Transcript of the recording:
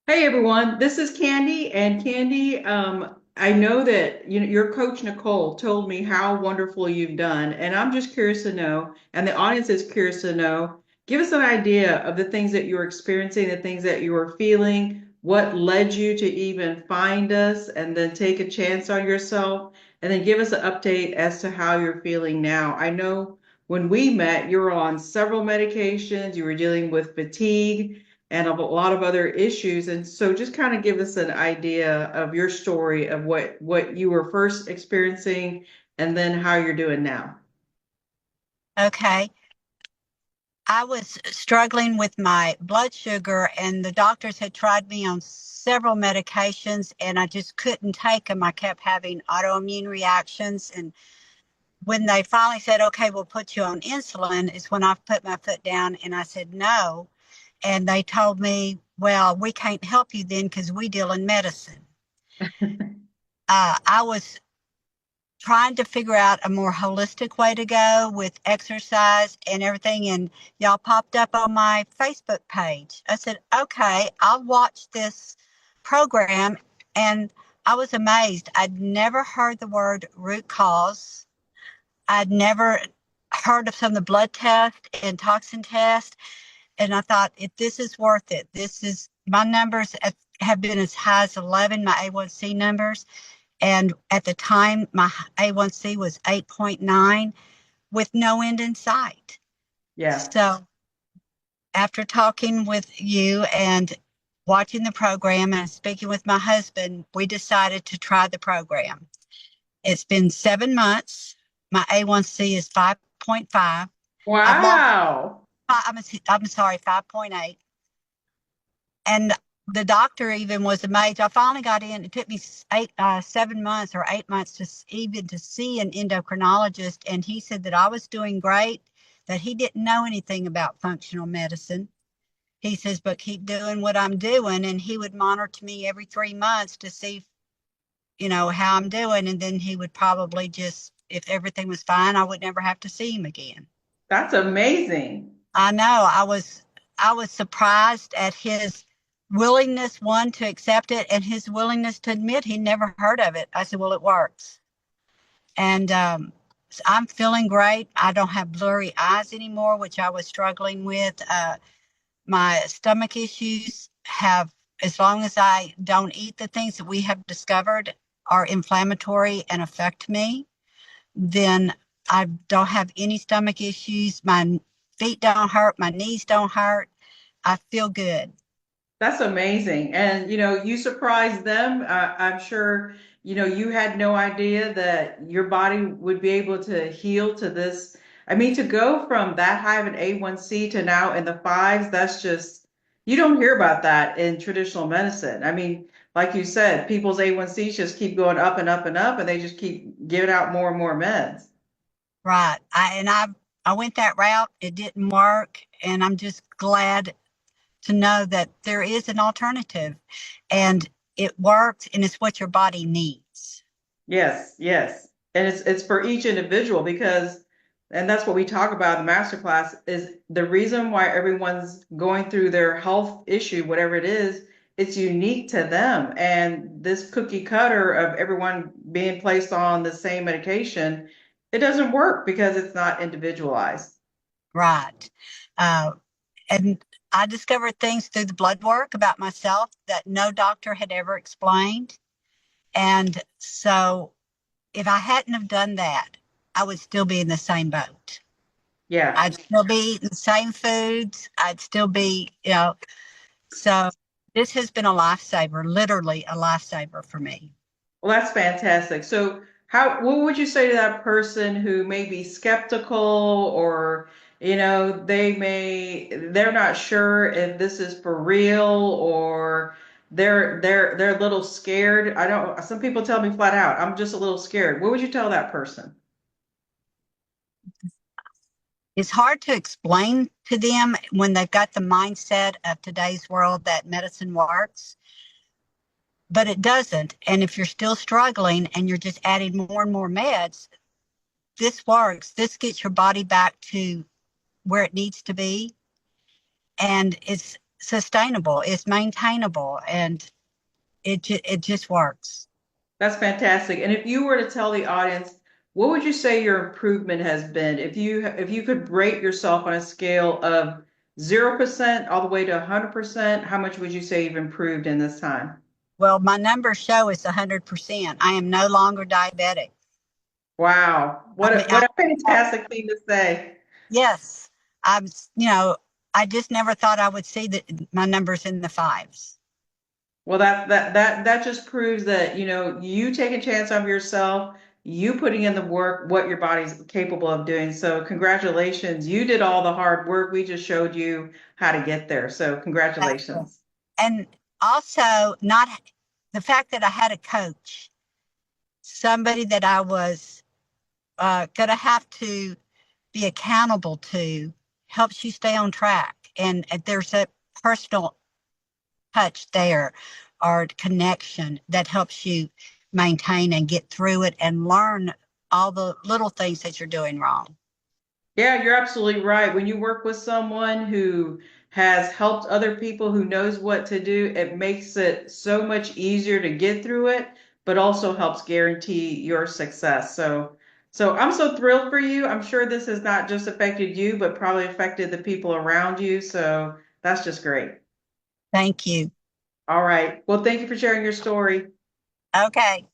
Hey everyone, this is Candy, and Candy, I know that your coach Nicole told me how wonderful you've done, and I'm just curious to know, and the audience is curious to know. Give us an idea of the things that you're experiencing, the things that you were feeling, what led you to even find us, and then take a chance on yourself, and then give us an update as to how you're feeling now. I know when we met, you were on several medications, you were dealing with fatigue and a lot of other issues. And so just kind of give us an idea of your story of what you were first experiencing and then how you're doing now. Okay. I was struggling with my blood sugar, and the doctors had tried me on several medications, and I just couldn't take them. I kept having autoimmune reactions. And when they finally said, okay, we'll put you on insulin, is when I put my foot down and I said no. And they told me, well, we can't help you then because we deal in medicine. I was trying to figure out a more holistic way to go with exercise and everything. And y'all popped up on my Facebook page. I said, okay, I'll watch this program. And I was amazed. I'd never heard the word root cause. I'd never heard of some of the blood tests and toxin tests. And I thought, if this is worth it, this is my numbers have been as high as 11, my A1C numbers. And at the time, my A1C was 8.9 with no end in sight. Yeah, So after talking with you and watching the program and speaking with my husband, we decided to try the program. It's been 7 months. My A1C is 5.5. I've lost, wow. I'm sorry, 5.8. And the doctor even was amazed. I finally got in. It took me 7 months or 8 months even to see an endocrinologist, and he said that I was doing great, that he didn't know anything about functional medicine. He says, but keep doing what I'm doing, and he would monitor me every 3 months to see, how I'm doing, and then he would probably just, if everything was fine, I would never have to see him again. That's amazing. I know. I was surprised at his willingness, one, to accept it, and his willingness to admit he never heard of it. I said, well, it works. And so I'm feeling great. I don't have blurry eyes anymore, which I was struggling with. My stomach issues have, as long as I don't eat the things that we have discovered are inflammatory and affect me, then I don't have any stomach issues. My feet don't hurt. My knees don't hurt. I feel good. That's amazing. And you surprised them. I'm sure, you had no idea that your body would be able to heal to this. I mean, to go from that high of an A1C to now in the fives, that's just, you don't hear about that in traditional medicine. I mean, like you said, people's A1Cs just keep going up and up and up, and they just keep giving out more and more meds. Right. I went that route. It didn't work, and I'm just glad to know that there is an alternative, and it works, and it's what your body needs. Yes, yes. And it's for each individual because and that's what we talk about in the masterclass is the reason why everyone's going through their health issue, whatever it is, it's unique to them. And this cookie cutter of everyone being placed on the same medication, it doesn't work because it's not individualized. Right. Uh, and I discovered things through the blood work about myself that no doctor had ever explained. And so if I hadn't have done that, I would still be in the same boat. Yeah. I'd still be eating the same foods. I'd still be, so this has been a lifesaver, literally a lifesaver for me. Well, that's fantastic. So, what would you say to that person who may be skeptical or, they're not sure if this is for real or they're a little scared. I don't, some people tell me flat out, I'm just a little scared. What would you tell that person? It's hard to explain to them when they've got the mindset of today's world that medicine works, but it doesn't. And if you're still struggling and you're just adding more and more meds, this works. This gets your body back to where it needs to be. And sustainable, it's maintainable, and it just works. That's fantastic. And if you were to tell the audience, what would you say your improvement has been? If you could rate yourself on a scale of 0% all the way to 100%, how much would you say you've improved in this time? Well, my numbers show it's 100%. I am no longer diabetic. Wow. I mean, What a fantastic thing to say. yes, I'm, I just never thought I would see my numbers in the fives. Well, that just proves that, you take a chance on yourself, you putting in the work, what your body's capable of doing. So congratulations. You did all the hard work. We just showed you how to get there. So Thank you. congratulations. And also, not the fact that I had a coach, somebody that I was going to have to be accountable to, helps you stay on track. And there's a personal touch there or connection that helps you maintain and get through it and learn all the little things that you're doing wrong. Yeah, you're absolutely right. When you work with someone who has helped other people, who knows what to do, it makes it so much easier to get through it, but also helps guarantee your success. So I'm so thrilled for you. I'm sure this has not just affected you, but probably affected the people around you. So that's just great. Thank you. All right. Well, thank you for sharing your story. Okay.